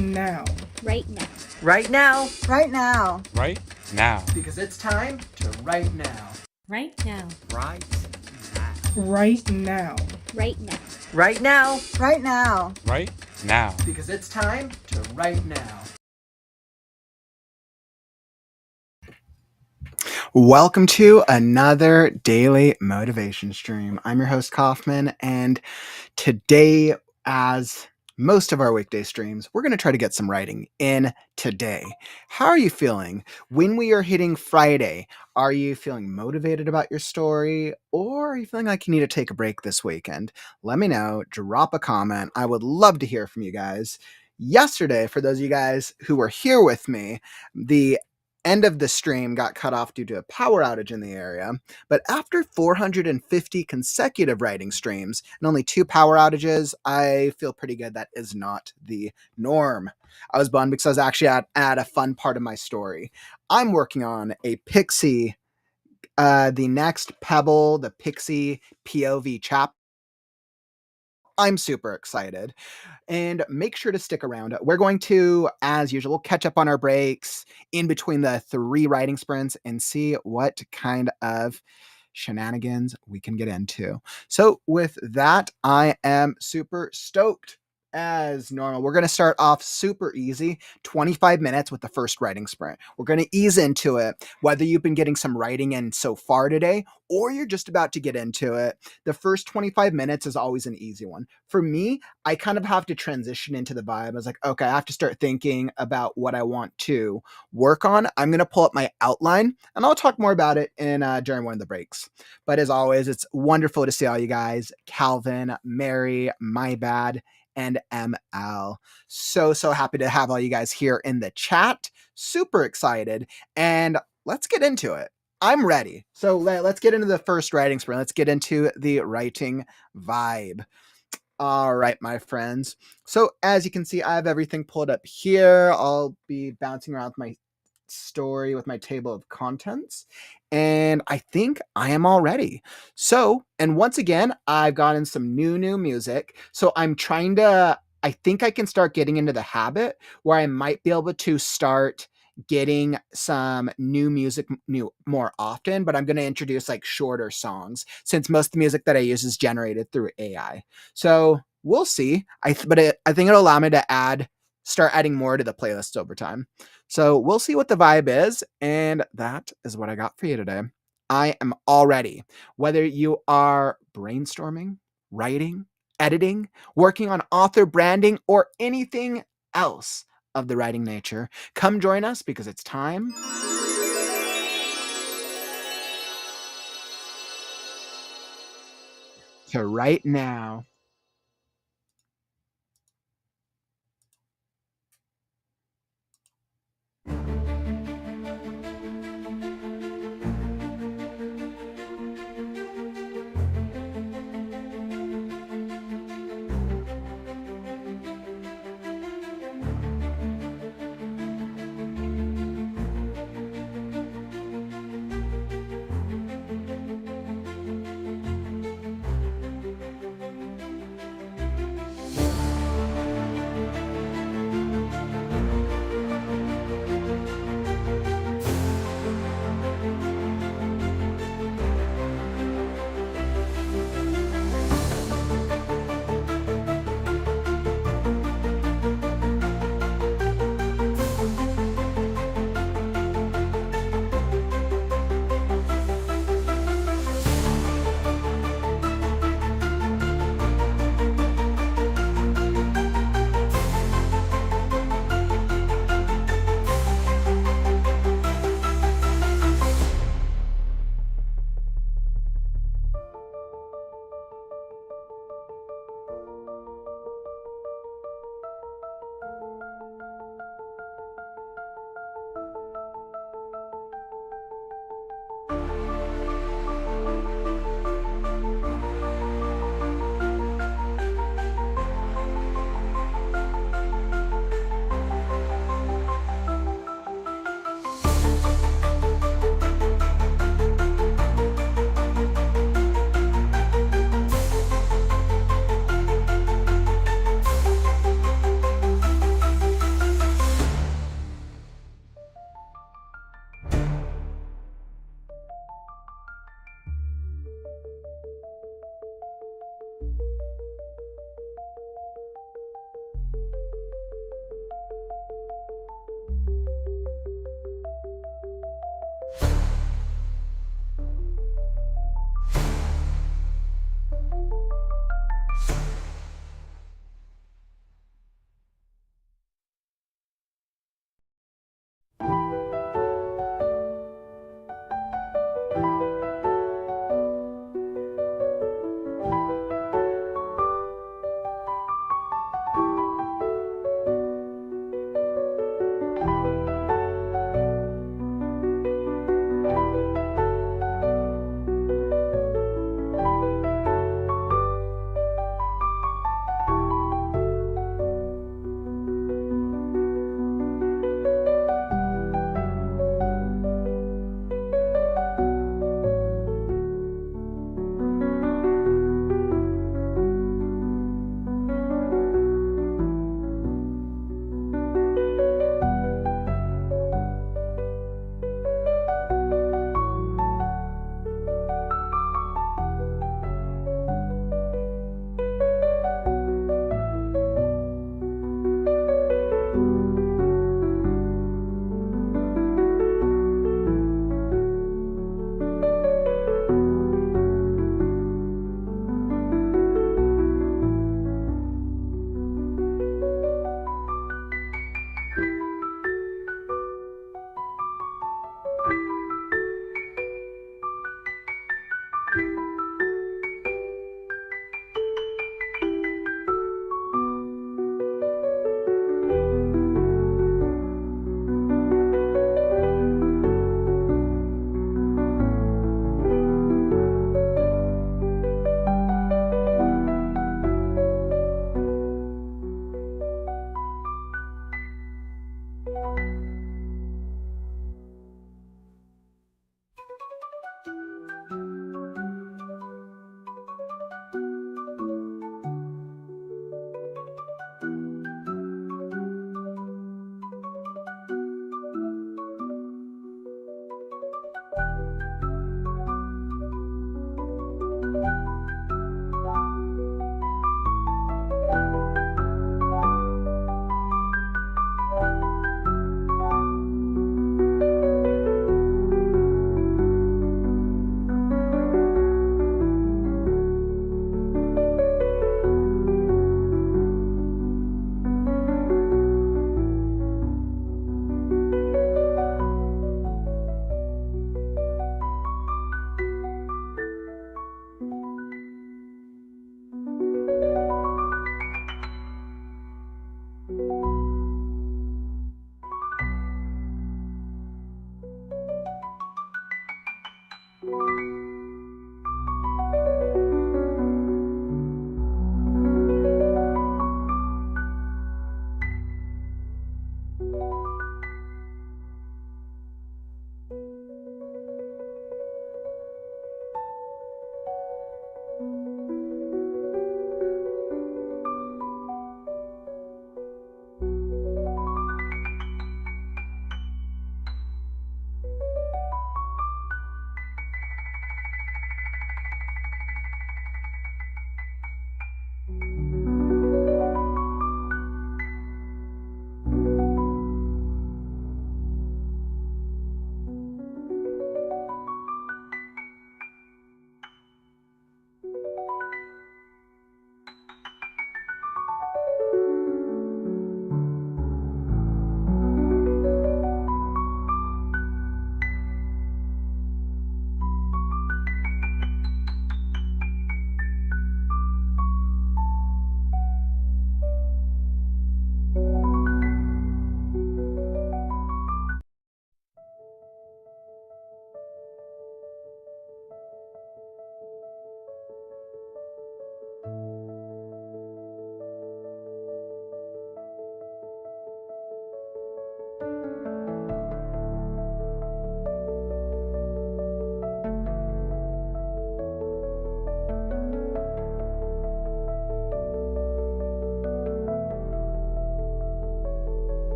now. Right now. Right now. Right now. Right now. Because it's time to write now. Right now. Right now. Right now. Right now. Right now. Right now. Right now. Because it's time to write now. Welcome to another daily motivation stream. I'm your host Kauffman, and today, as most of our weekday streams, we're going to try to get some writing in today. How are you feeling when we are hitting Friday? Are you feeling motivated about your story, or are you feeling like you need to take a break this weekend? Let me know. Drop a comment. I would love to hear from you guys. Yesterday, for those of you guys who were here with me, the end of the stream got cut off due to a power outage in the area, but after 450 consecutive writing streams and only 2 power outages, I feel pretty good. That is not the norm. I was bummed because I was actually at a fun part of my story. I'm working on a Pixie, the next Pebble, the Pixie POV chapter. I'm super excited, and make sure to stick around. We're going to, as usual, catch up on our breaks in between the 3 writing sprints and see what kind of shenanigans we can get into. So with that, I am super stoked. As normal, we're going to start off super easy, 25 minutes with the first writing sprint. We're going to ease into it, whether you've been getting some writing in so far today or you're just about to get into it. The first 25 minutes is always an easy one. For me, I kind of have to transition into the vibe. I was like, okay, I have to start thinking about what I want to work on. I'm going to pull up my outline and I'll talk more about it in during one of the breaks. But as always, it's wonderful to see all you guys. Calvin, Mary, My Bad, and ML. So happy to have all you guys here in the chat. Super excited. And let's get into it. I'm ready. So let's get into the first writing sprint. Let's get into the writing vibe. All right, my friends. So as you can see, I have everything pulled up here. I'll be bouncing around with my story with my table of contents, and I think I am all ready. So, and once again, I've gotten some new music. So I'm trying to, I think I can start getting into the habit where I might be able to start getting some new music more often, but I'm going to introduce like shorter songs since most of the music that I use is generated through AI. So we'll see. I think it'll allow me to start adding more to the playlist over time. So we'll see what the vibe is, and that is what I got for you today. I am all ready. Whether you are brainstorming, writing, editing, working on author branding, or anything else of the writing nature, come join us because it's time to write now.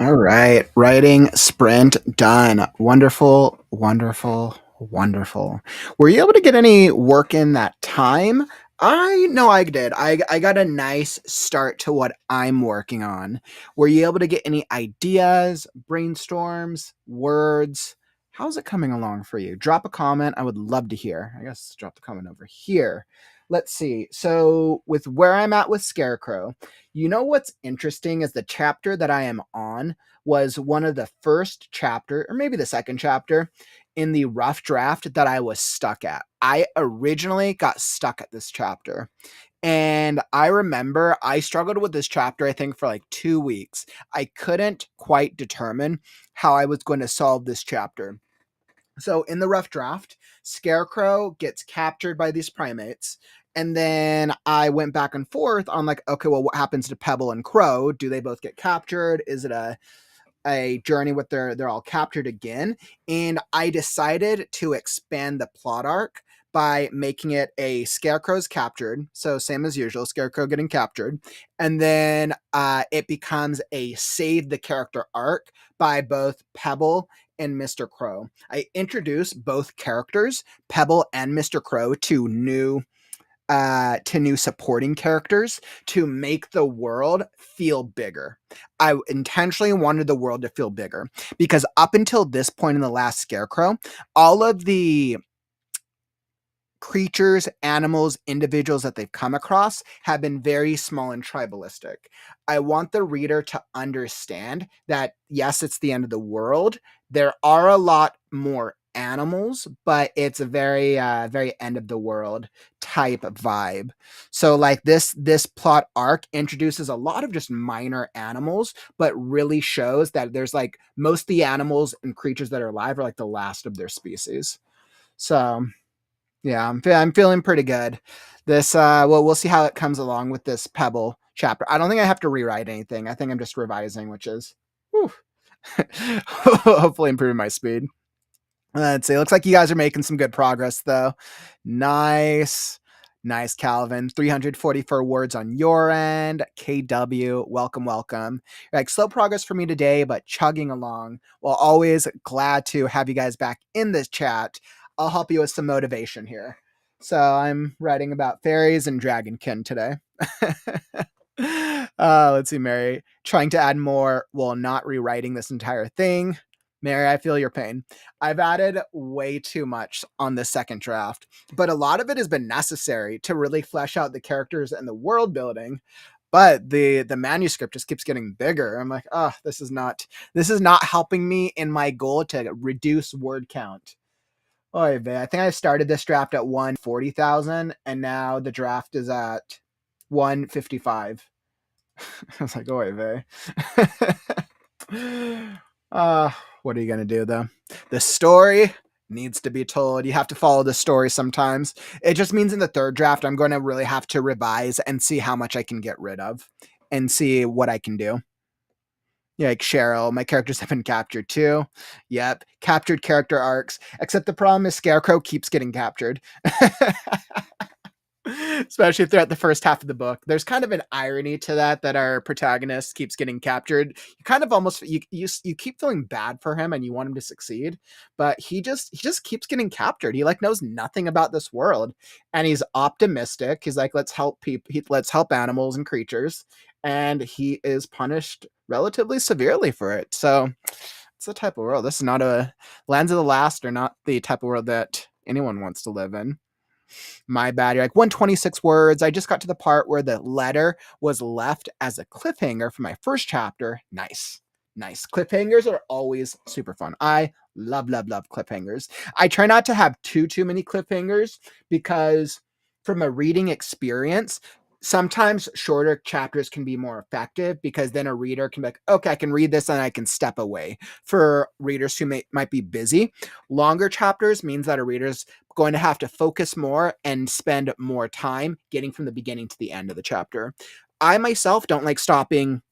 All right, writing sprint done. Wonderful, wonderful, wonderful. Were you able to get any work in that time? I know I did. I got a nice start to what I'm working on. Were you able to get any ideas, brainstorms, words? How's it coming along for you? Drop a comment. I would love to hear. I guess drop the comment over here. Let's see. So, with where I'm at with Scarecrow, you know what's interesting is the chapter that I am on was one of the first chapter, or maybe the second chapter, in the rough draft that I was stuck at. I originally got stuck at this chapter. And I remember I struggled with this chapter, I think, for like 2 weeks. I couldn't quite determine how I was going to solve this chapter. So in the rough draft, Scarecrow gets captured by these primates. And then I went back and forth on like, okay, well, what happens to Pebble and Crow? Do they both get captured? Is it a journey with they're all captured again? And I decided to expand the plot arc by making it a Scarecrow's captured. So same as usual, Scarecrow getting captured. And then it becomes a save the character arc by both Pebble and Mr. Crow. I introduce both characters, Pebble and Mr. Crow, to new supporting characters to make the world feel bigger. I intentionally wanted the world to feel bigger because up until this point in the last Scarecrow, all of the creatures, animals, individuals that they've come across have been very small and tribalistic. I want the reader to understand that, yes, it's the end of the world. There are a lot more animals, but it's a very, very end of the world type vibe. So like this plot arc introduces a lot of just minor animals, but really shows that there's like most of the animals and creatures that are alive are like the last of their species. So yeah, I'm feeling pretty good. This well, we'll see how it comes along with this Pebble chapter. I don't think I have to rewrite anything. I think I'm just revising, which is whew, hopefully improving my speed. Let's see. Looks like you guys are making some good progress, though. Nice. Nice, Calvin. 344 words on your end. KW, welcome, welcome. Like slow progress for me today, but chugging along. Well, always glad to have you guys back in this chat. I'll help you with some motivation here. So I'm writing about fairies and dragonkin today. Let's see, Mary. Trying to add more while not rewriting this entire thing. Mary, I feel your pain. I've added way too much on the second draft, but a lot of it has been necessary to really flesh out the characters and the world building. But the manuscript just keeps getting bigger. I'm like, oh, this is not helping me in my goal to reduce word count. Oh, I think I started this draft at 140,000, and now the draft is at 155. I was like, oh, vey. What are you gonna do though? The story needs to be told. You have to follow the story sometimes. It just means in the third draft, I'm going to really have to revise and see how much I can get rid of and see what I can do. Yeah, like Cheryl, my characters have been captured too. Yep, captured character arcs. Except the problem is Scarecrow keeps getting captured. Especially throughout the first half of the book. There's kind of an irony to that our protagonist keeps getting captured. You kind of almost you keep feeling bad for him and you want him to succeed, but he just keeps getting captured. He like knows nothing about this world and he's optimistic. He's like, let's help people, let's help animals and creatures, and he is punished relatively severely for it. So it's the type of world. This is not a Lands of the Last are not the type of world that anyone wants to live in. My bad. You're like 126 words. I just got to the part where the letter was left as a cliffhanger for my first chapter. Nice. Nice. Cliffhangers are always super fun. I love, love, love cliffhangers. I try not to have too many cliffhangers because from a reading experience, sometimes shorter chapters can be more effective because then a reader can be like, okay, I can read this and I can step away. For readers who might be busy, longer chapters means that a reader's going to have to focus more and spend more time getting from the beginning to the end of the chapter. I myself don't like stopping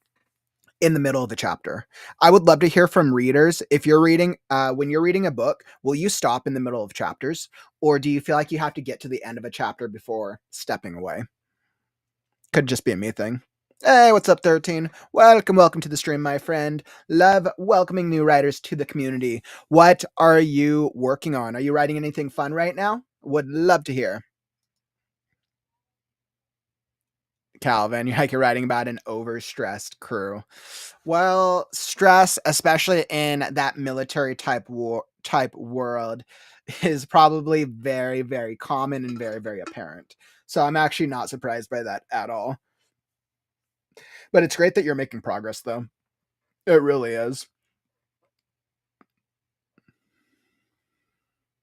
in the middle of a chapter. I would love to hear from readers. If you're reading, when you're reading a book, will you stop in the middle of chapters? Or do you feel like you have to get to the end of a chapter before stepping away? Could just be a me thing. Hey, what's up, 13? Welcome to the stream, my friend. Love welcoming new writers to the community. What are you working on? Are you writing anything fun right now? Would love to hear. Calvin, you're writing about an overstressed crew. Well, stress, especially in that military type world, is probably very, very common and very, very apparent. So I'm actually not surprised by that at all. But it's great that you're making progress, though. It really is.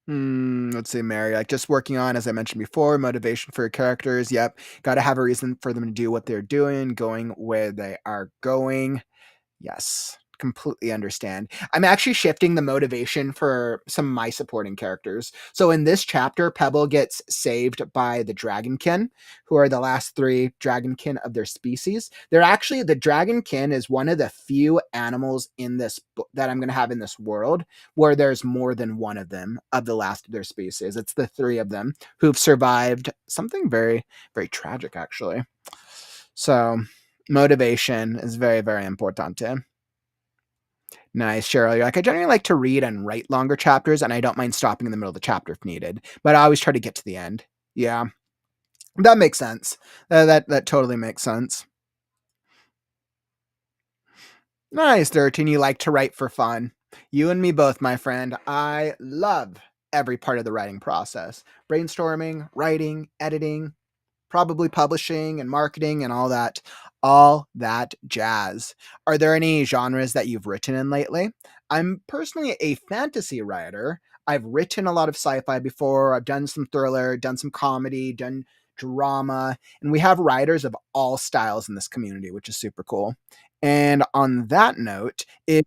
Let's see, Mary. Like just working on, as I mentioned before, motivation for your characters. Yep. Got to have a reason for them to do what they're doing, going where they are going. Yes, completely understand. I'm actually shifting the motivation for some of my supporting characters. So in this chapter, Pebble gets saved by the Dragonkin, who are the last three Dragonkin of their species. They're actually, the Dragonkin is one of the few animals in this book that I'm going to have in this world where there's more than one of them of the last of their species. It's the three of them who've survived something very, very tragic, actually. So motivation is very, very important. Nice, Cheryl. You're like, I generally like to read and write longer chapters, and I don't mind stopping in the middle of the chapter if needed, but I always try to get to the end. Yeah, that makes sense. That totally makes sense. Nice, 13. You like to write for fun. You and me both, my friend. I love every part of the writing process. Brainstorming, writing, editing, probably publishing and marketing and all that jazz. Are there any genres that you've written in lately? I'm personally a fantasy writer. I've written a lot of sci-fi before. I've done some thriller, done some comedy, done drama, and we have writers of all styles in this community, which is super cool. And on that note, if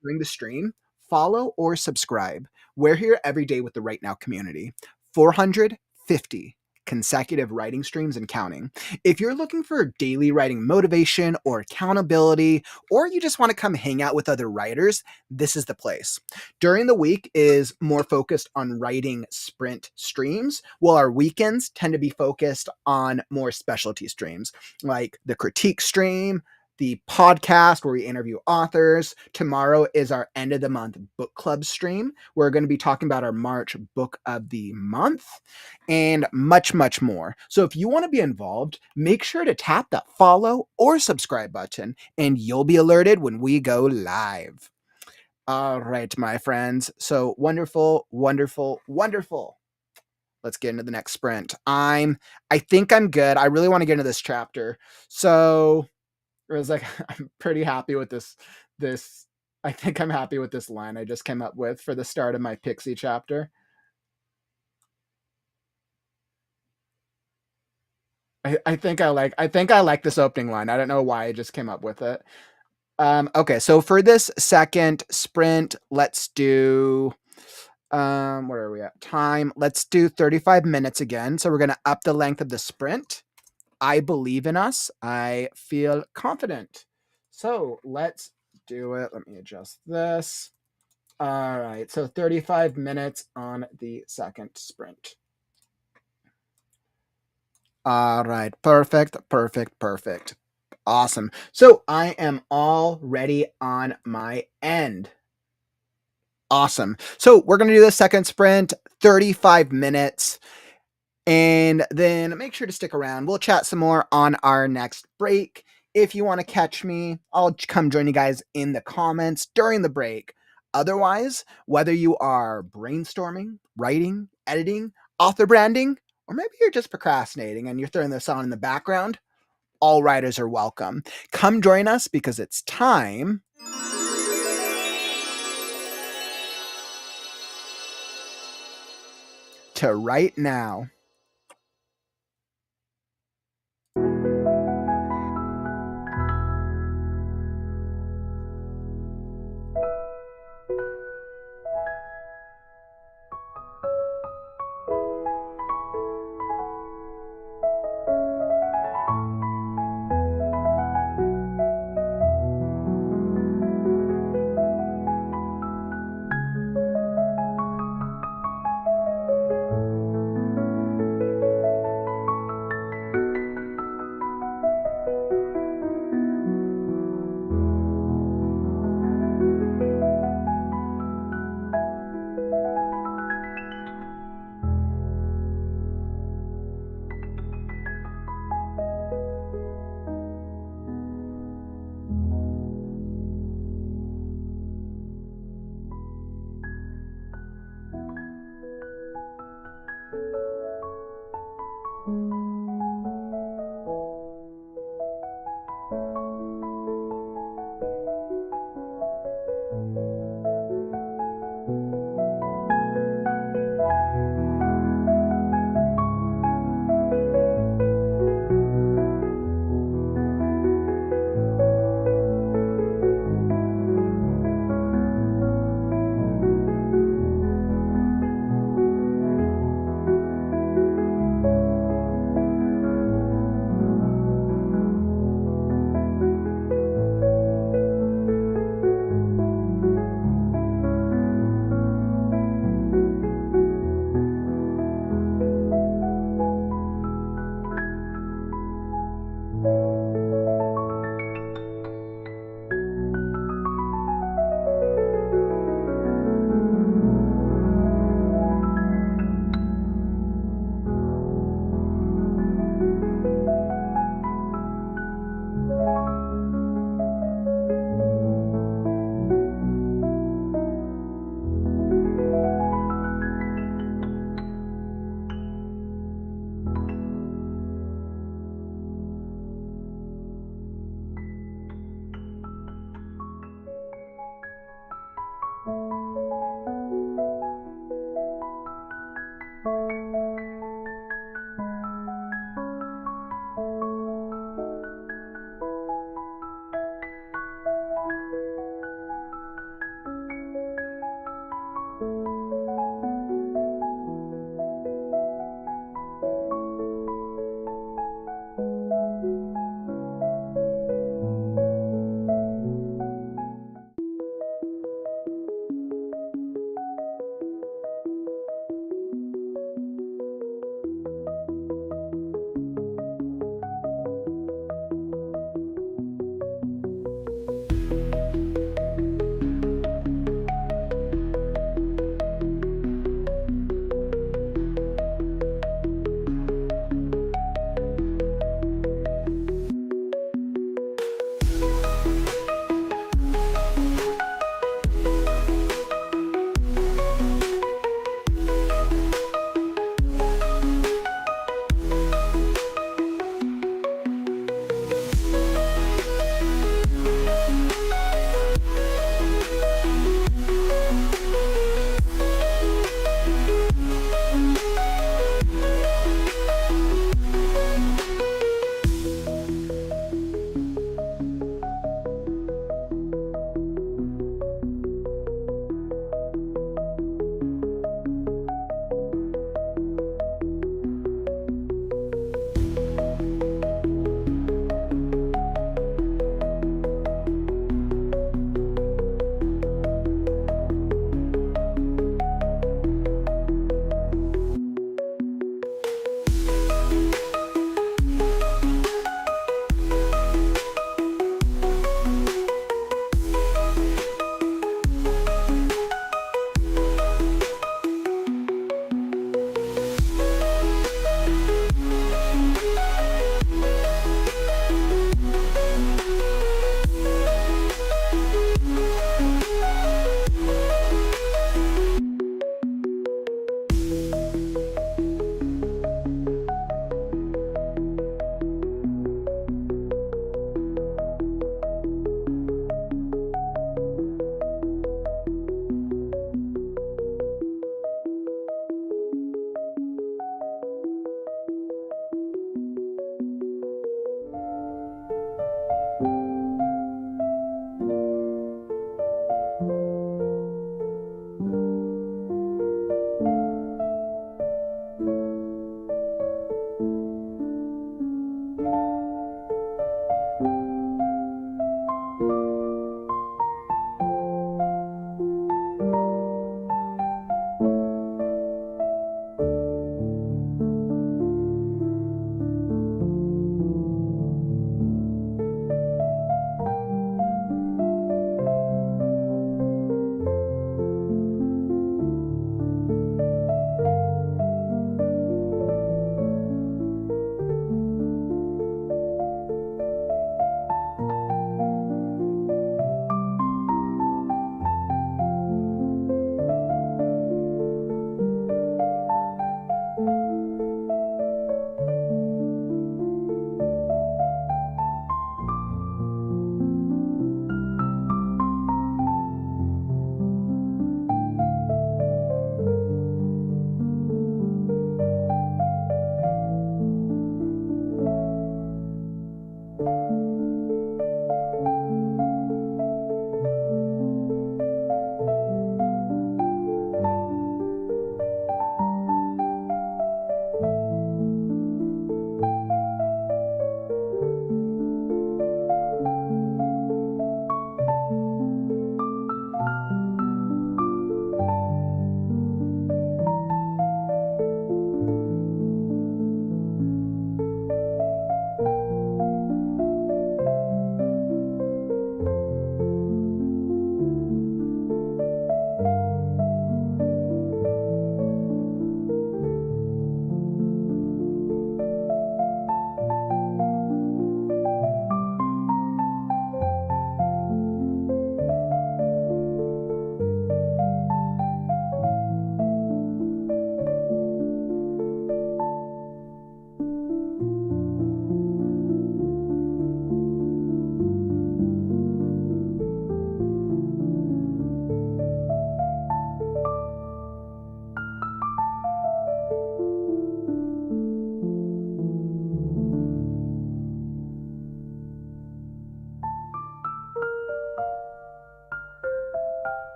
during the stream, follow or subscribe. We're here every day with the Right Now community. 450 consecutive writing streams and counting. If you're looking for daily writing motivation or accountability, or you just want to come hang out with other writers, this is the place. During the week is more focused on writing sprint streams, while our weekends tend to be focused on more specialty streams, like the critique stream, the podcast where we interview authors. Tomorrow is our end of the month book club stream. We're going to be talking about our March book of the month and much, much more. So if you want to be involved, make sure to tap that follow or subscribe button and you'll be alerted when we go live. All right, my friends. So wonderful, wonderful, wonderful. Let's get into the next sprint. I think I'm good. I really want to get into this chapter. So it was like, I'm pretty happy with this. I think I'm happy with this line I just came up with for the start of my Pixie chapter. I think I like this opening line. I don't know why I just came up with it. Okay, so for this second sprint, let's do where are we at? Time. Let's do 35 minutes again. So we're gonna up the length of the sprint. I believe in us. I feel confident. So let's do it. Let me adjust this. All right. So 35 minutes on the second sprint. All right. Perfect. Perfect. Perfect. Awesome. So I am all ready on my end. Awesome. So we're going to do the second sprint, 35 minutes. And then make sure to stick around. We'll chat some more on our next break. If you want to catch me, I'll come join you guys in the comments during the break. Otherwise, whether you are brainstorming, writing, editing, author branding, or maybe you're just procrastinating and you're throwing this on in the background, all writers are welcome. Come join us because it's time to write now.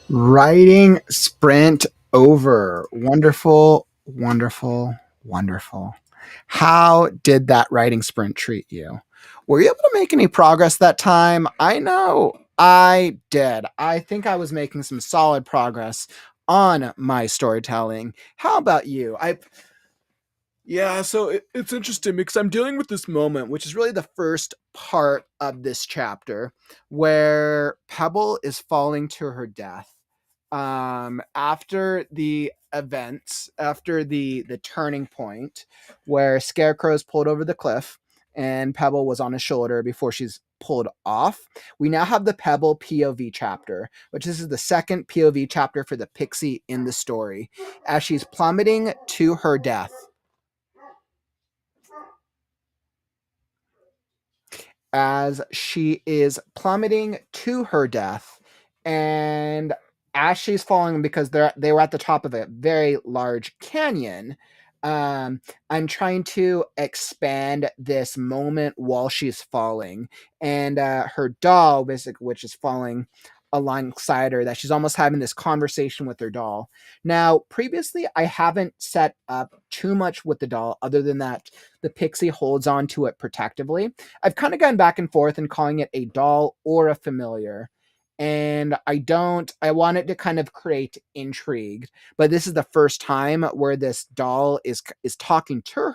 Writing sprint over. Wonderful, wonderful, wonderful. How did that writing sprint treat you? Were you able to make any progress that time? I know I did. I think I was making some solid progress on my storytelling. How about you? Yeah, so it's interesting because I'm dealing with this moment, which is really the first part of this chapter, where Pebble is falling to her death. After the events, after the turning point, where Scarecrow's pulled over the cliff and Pebble was on his shoulder before she's pulled off, we now have the Pebble POV chapter, which this is the second POV chapter for the pixie in the story, as she's plummeting to her death. As she is plummeting to her death, and as she's falling, because they were at the top of a very large canyon, I'm trying to expand this moment while she's falling, and her doll, basically, which is falling alongside her, that she's almost having this conversation with her doll. Now, previously, I haven't set up too much with the doll, other than that the pixie holds on to it protectively. I've kind of gone back and forth and calling it a doll or a familiar. And I want it to kind of create intrigue. But this is the first time where this doll is talking to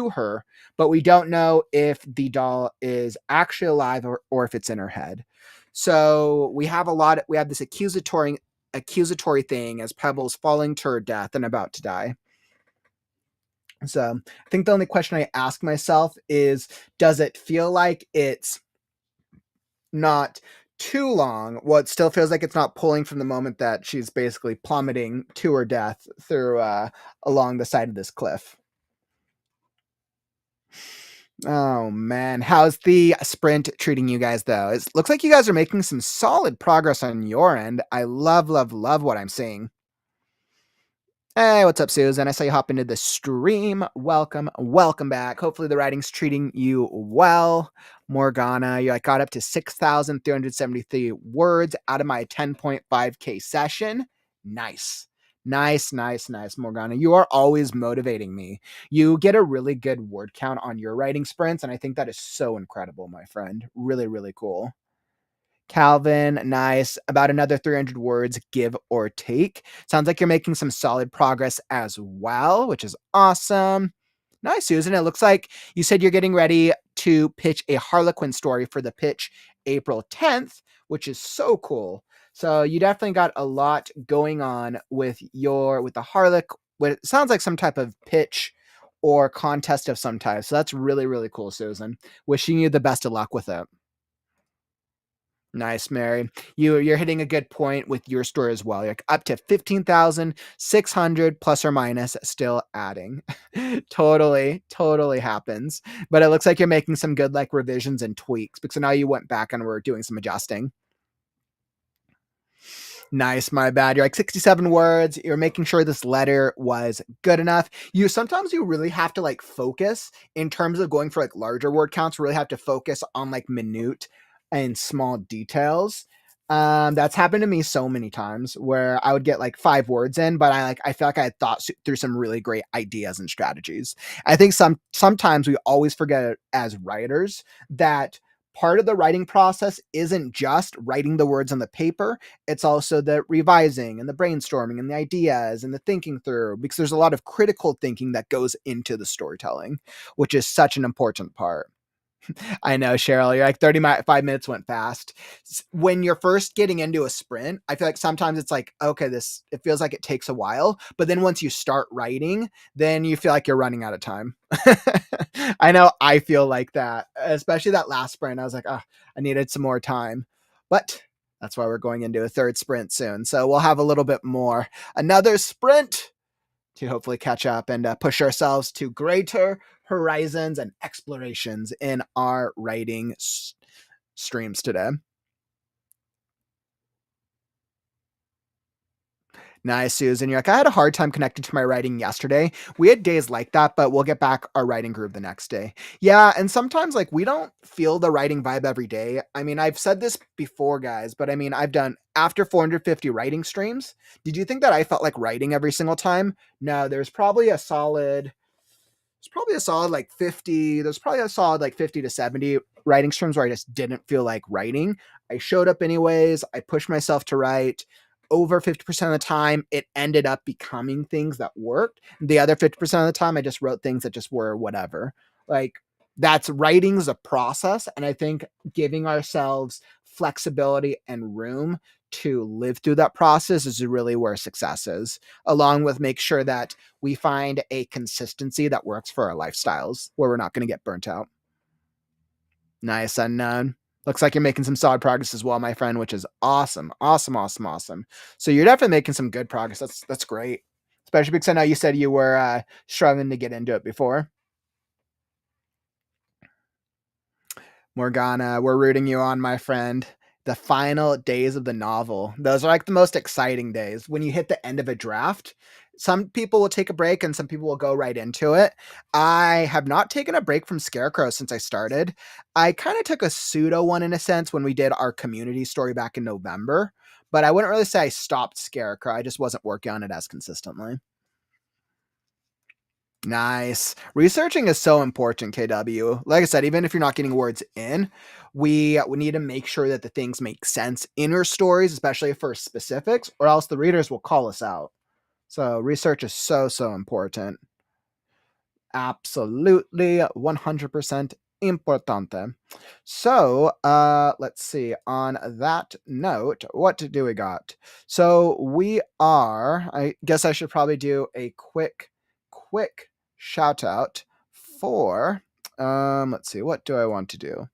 her, but we don't know if the doll is actually alive or if it's in her head. So we have this accusatory thing as Pebble's falling to her death and about to die. So I think the only question I ask myself is, does it feel like it's not too long? Well, it still feels like it's not pulling from the moment that she's basically plummeting to her death through along the side of this cliff. Oh man, how's the sprint treating you guys though? It looks like you guys are making some solid progress on your end. I love, love, love what I'm seeing. Hey, what's up, Susan? I saw you hop into the stream. Welcome, welcome back. Hopefully the writing's treating you well. Morgana, you got up to 6,373 words out of my 10.5K session. Nice. Nice, Morgana. You are always motivating me. You get a really good word count on your writing sprints, and I think that is so incredible, my friend. Really, really cool. Calvin, nice. About another 300 words, give or take. Sounds like you're making some solid progress as well, which is awesome. Nice, Susan. It looks like you said you're getting ready to pitch a Harlequin story for the pitch April 10th, which is so cool. So you definitely got a lot going on with the Harlequin. What sounds like some type of pitch or contest of some type. So that's really, really cool, Susan. Wishing you the best of luck with it. Nice, Mary. You're hitting a good point with your story as well. You're up to 15,600 plus or minus, still adding. Totally happens. But it looks like you're making some good revisions and tweaks, because now you went back and we're doing some adjusting. Nice, my bad. You're 67 words. You're making sure this letter was good enough. Sometimes you really have to focus in terms of going for larger word counts. Really have to focus on minute and small details. That's happened to me so many times where I would get 5 words in, but I feel like I had thought through some really great ideas and strategies. I think sometimes we always forget as writers that part of the writing process isn't just writing the words on the paper. It's also the revising and the brainstorming and the ideas and the thinking through, because there's a lot of critical thinking that goes into the storytelling, which is such an important part. I know, Cheryl, you're 35 minutes went fast. When you're first getting into a sprint, I feel like sometimes it's okay, it feels like it takes a while, but then once you start writing, then you feel like you're running out of time. I know I feel like that, especially that last sprint. I was like, I needed some more time, but that's why we're going into a third sprint soon. So we'll have a little bit more, another sprint to hopefully catch up and push ourselves to greater horizons and explorations in our writing streams today. Nice, Susan. You're I had a hard time connecting to my writing yesterday. We had days like that, but we'll get back our writing groove the next day. Yeah, and sometimes we don't feel the writing vibe every day. I mean, I've said this before, guys, but I mean, I've done after 450 writing streams, did you think that I felt like writing every single time? No, there's probably a solid like 50, there's probably a solid like 50 to 70 writing streams where I just didn't feel like writing. I showed up anyways. I pushed myself to write. Over 50% of the time, it ended up becoming things that worked. The other 50% of the time, I just wrote things that just were whatever. Like, that's writing's a process. And I think giving ourselves flexibility and room to live through that process is really where success is, along with make sure that we find a consistency that works for our lifestyles where we're not going to get burnt out. Nice. Unknown. Looks like you're making some solid progress as well, my friend, which is awesome. Awesome. So you're definitely making some good progress. That's great. Especially because I know you said you were struggling to get into it before. Morgana, we're rooting you on, my friend. The final days of the novel. Those are like the most exciting days. When you hit the end of a draft, some people will take a break and some people will go right into it. I have not taken a break from Scarecrow since I started. I kind of took a pseudo one in a sense when we did our community story back in November, but I wouldn't really say I stopped Scarecrow. I just wasn't working on it as consistently. Nice. Researching is so important, KW. Like I said, even if you're not getting words in, we need to make sure that the things make sense in your stories, especially for specifics, or else the readers will call us out. So research is so important. Absolutely 100% importante. So let's see. On that note, what do we got? So I guess I should probably do a quick shout out for let's see, what do I want to do?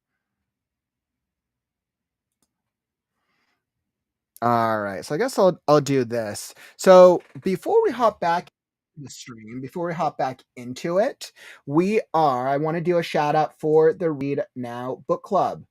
All right, so I guess I'll do this. So before we hop back the stream, before we hop back into it, I want to do a shout out for the Read Now book club.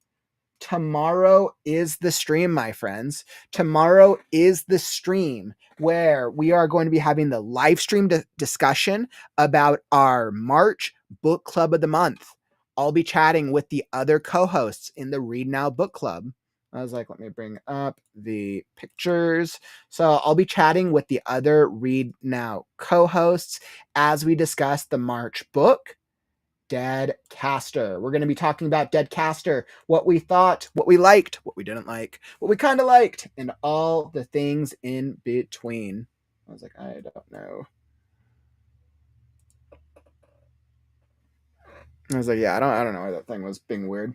Tomorrow is the stream, my friends. Tomorrow is the stream where we are going to be having the live stream discussion about our March book club of the month. I'll be chatting with the other co-hosts in the Read Now book club. I was like, let me bring up the pictures. So I'll be chatting with the other Read Now co-hosts as we discuss the March book, Dead Caster. We're going to be talking about Dead Caster, what we thought, what we liked, what we didn't like, what we kind of liked, and all the things in between. I was like, I don't know. I was like, yeah, I don't know why that thing was being weird.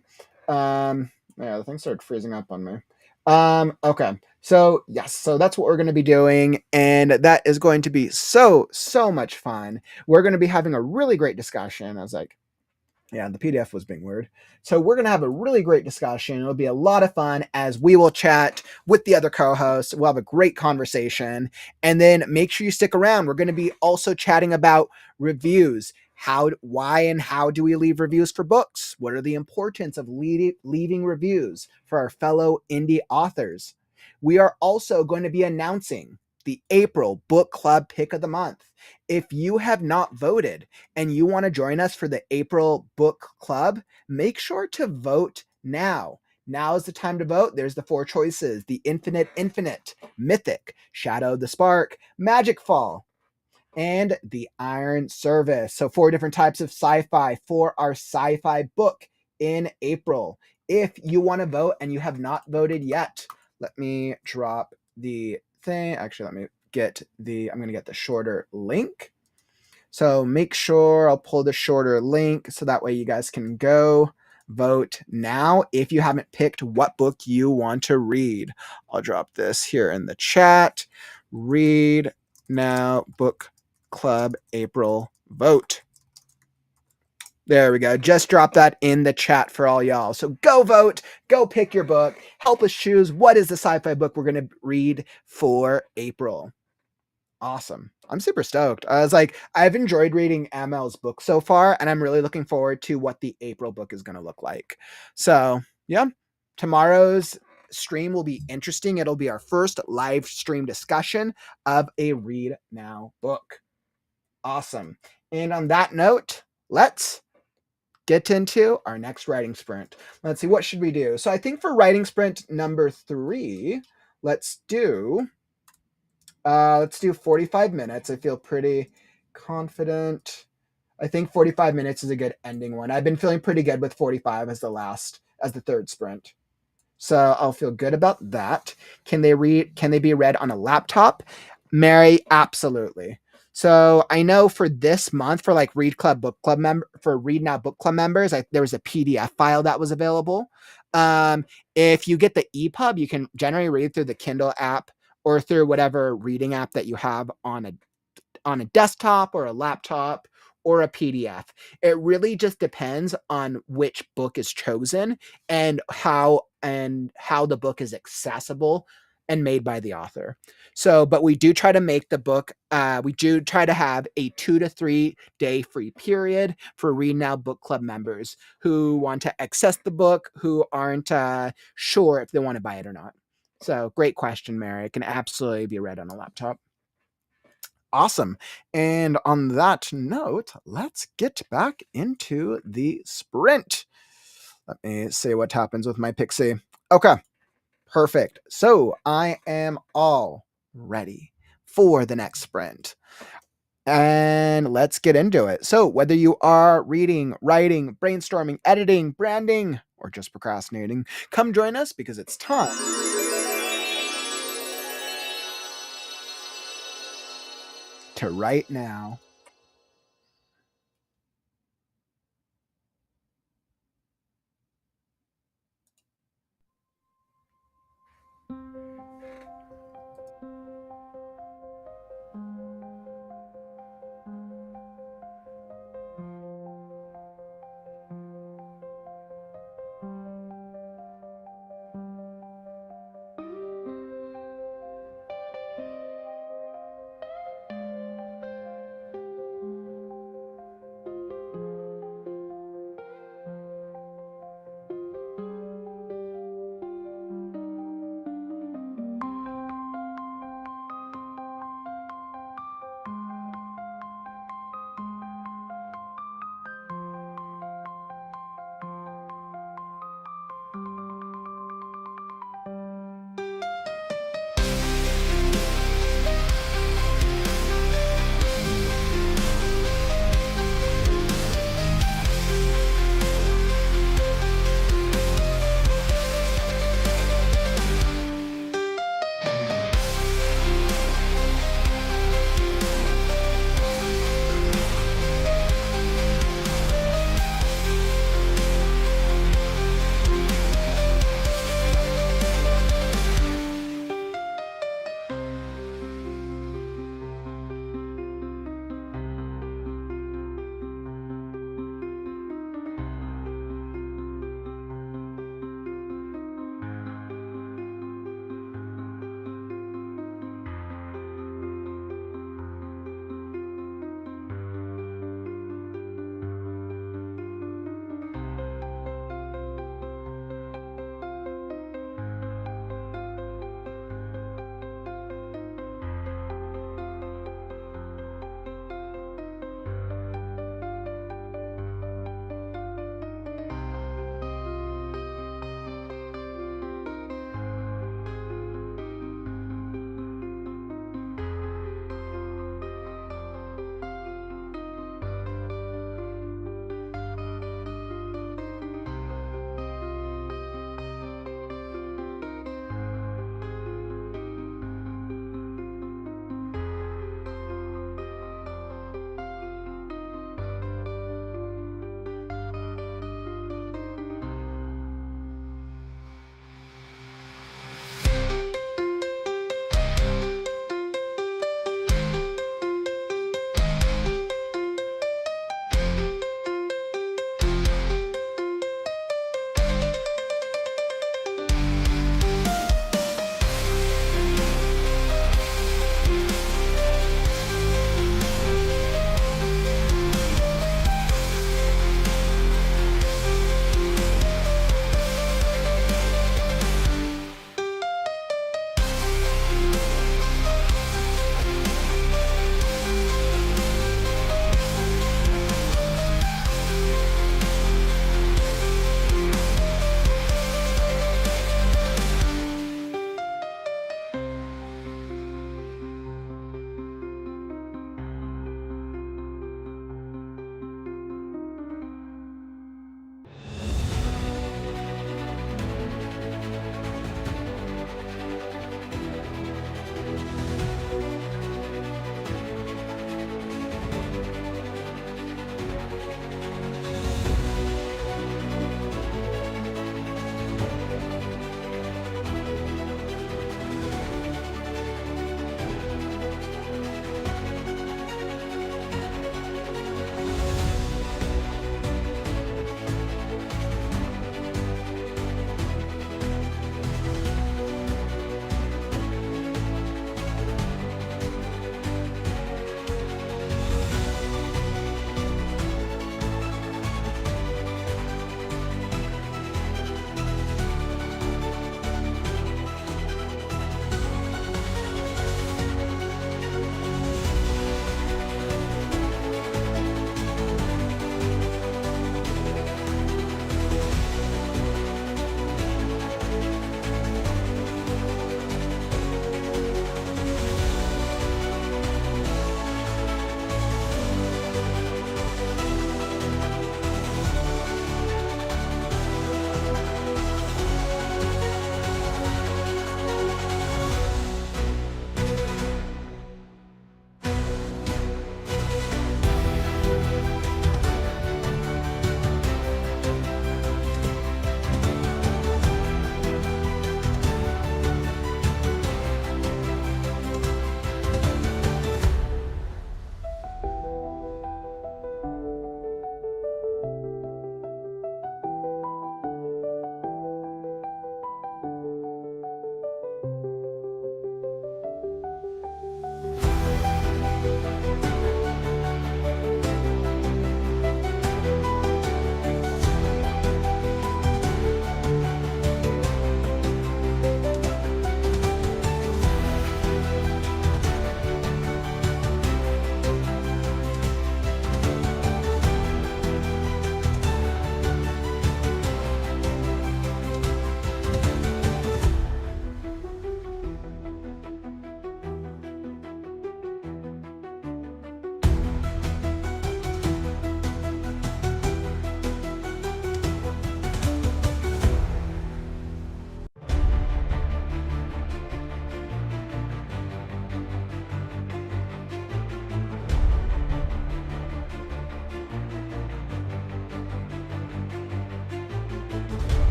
Yeah, the thing started freezing up on me. Okay. So yes, so that's what we're going to be doing, and that is going to be so much fun. We're going to be having a really great discussion. I was like, yeah, the PDF was being weird. So we're going to have a really great discussion. It'll be a lot of fun as we will chat with the other co-hosts. We'll have a great conversation. And then make sure you stick around. We're going to be also chatting about reviews. Why and how do we leave reviews for books? What are the importance of leaving reviews for our fellow indie authors? We are also going to be announcing the April book club pick of the month. If you have not voted and you want to join us for the April book club, make sure to vote now. Now is the time to vote. There's the 4 choices: the Infinite, Mythic, Shadow the Spark, Magic Fall, and the Iron Service. So 4 different types of sci-fi for our sci-fi book in April. If you want to vote and you have not voted yet, let me drop the thing. Actually, I'm going to get the shorter link. So make sure I'll pull the shorter link so that way you guys can go vote now if you haven't picked what book you want to read. I'll drop this here in the chat. Read Now Book Club April vote. There we go. Just drop that in the chat for all y'all. So go vote, go pick your book, help us choose what is the sci-fi book we're going to read for April. Awesome. I'm super stoked. I was like, I've enjoyed reading ML's book so far, and I'm really looking forward to what the April book is going to look like. So yeah, tomorrow's stream will be interesting. It'll be our first live stream discussion of a Read Now book. Awesome. And on that note, let's get into our next writing sprint. Let's see, what should we do? So I think for writing sprint number 3, let's do 45 minutes. I feel pretty confident. I think 45 minutes is a good ending one. I've been feeling pretty good with 45 as the third sprint. So I'll feel good about that. Can they be read on a laptop? Mary, absolutely. So I know for this month, for like ReadNow book club members, there was a PDF file that was available. If you get the EPUB, you can generally read through the Kindle app or through whatever reading app that you have on a desktop or a laptop or a PDF. It really just depends on which book is chosen and how the book is accessible and made by the author. So, but we do try to make the book, we do try to have a 2 to 3 day free period for Read Now book club members who want to access the book, who aren't sure if they want to buy it or not. So, great question, Mary. It can absolutely be read on a laptop. Awesome. And on that note, let's get back into the sprint. Let me see what happens with my pixie. Okay, perfect. So I am all ready for the next sprint. And let's get into it. So, whether you are reading, writing, brainstorming, editing, branding, or just procrastinating, come join us because it's time to write now.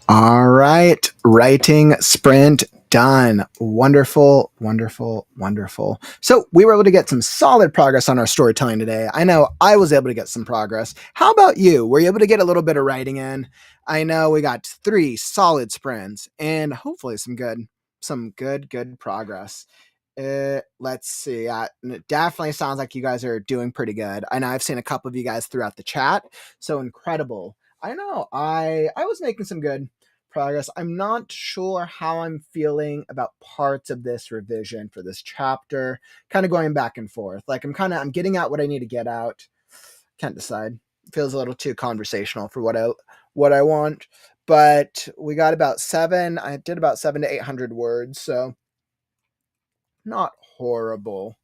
All right, writing sprint done. Wonderful, wonderful, wonderful. So we were able to get some solid progress on our storytelling today. I know I was able to get some progress. How about you? Were you able to get a little bit of writing in? I know we got 3 solid sprints and hopefully some good progress. Let's see. It definitely sounds like you guys are doing pretty good. I know I've seen a couple of you guys throughout the chat. So incredible. I know I was making some good progress. I'm not sure how I'm feeling about parts of this revision for this chapter. Kind of going back and forth. Like I'm getting out what I need to get out. Can't decide. Feels a little too conversational for what I want. But we got about 7. I did about 7 to 800 words, so not horrible.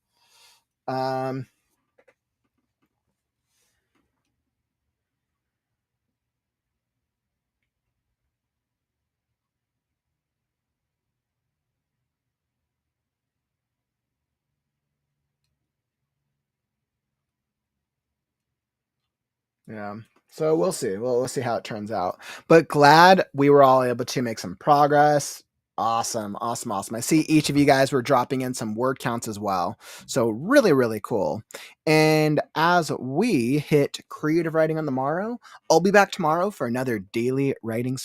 Yeah. So we'll see. We'll see how it turns out. But glad we were all able to make some progress. Awesome. I see each of you guys were dropping in some word counts as well. So really, really cool. And as we hit creative writing on the morrow, I'll be back tomorrow for another daily writing.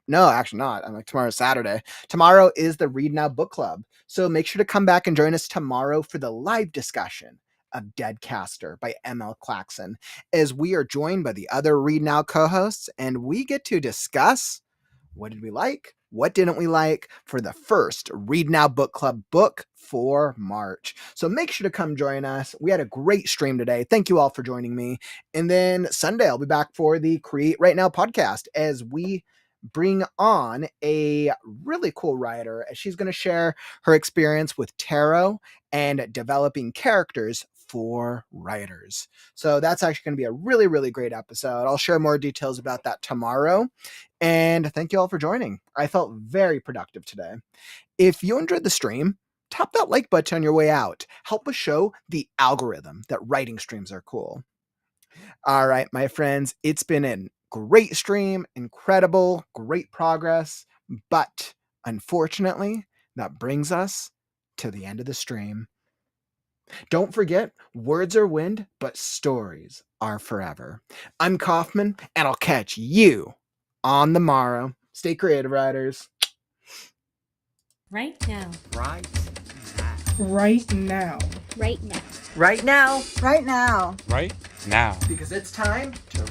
No, actually not. I'm like tomorrow's Saturday. Tomorrow is the Read Now book club. So make sure to come back and join us tomorrow for the live discussion of Deadcaster by M.L. Claxon, as we are joined by the other Read Now co-hosts, and we get to discuss what did we like, what didn't we like for the first Read Now Book Club book for March. So make sure to come join us. We had a great stream today. Thank you all for joining me. And then Sunday, I'll be back for the Create Right Now podcast as we bring on a really cool writer as she's going to share her experience with tarot and developing characters for writers. So that's actually going to be a really, really great episode. I'll share more details about that tomorrow. And thank you all for joining. I felt very productive today. If you enjoyed the stream, tap that like button on your way out. Help us show the algorithm that writing streams are cool. All right, my friends, it's been a great stream, incredible, great progress. But unfortunately, that brings us to the end of the stream. Don't forget, words are wind, but stories are forever. I'm Kauffman, and I'll catch you on the morrow. Stay creative, writers. Right now. Right Right now. Right now. now. Right now. Because it's time to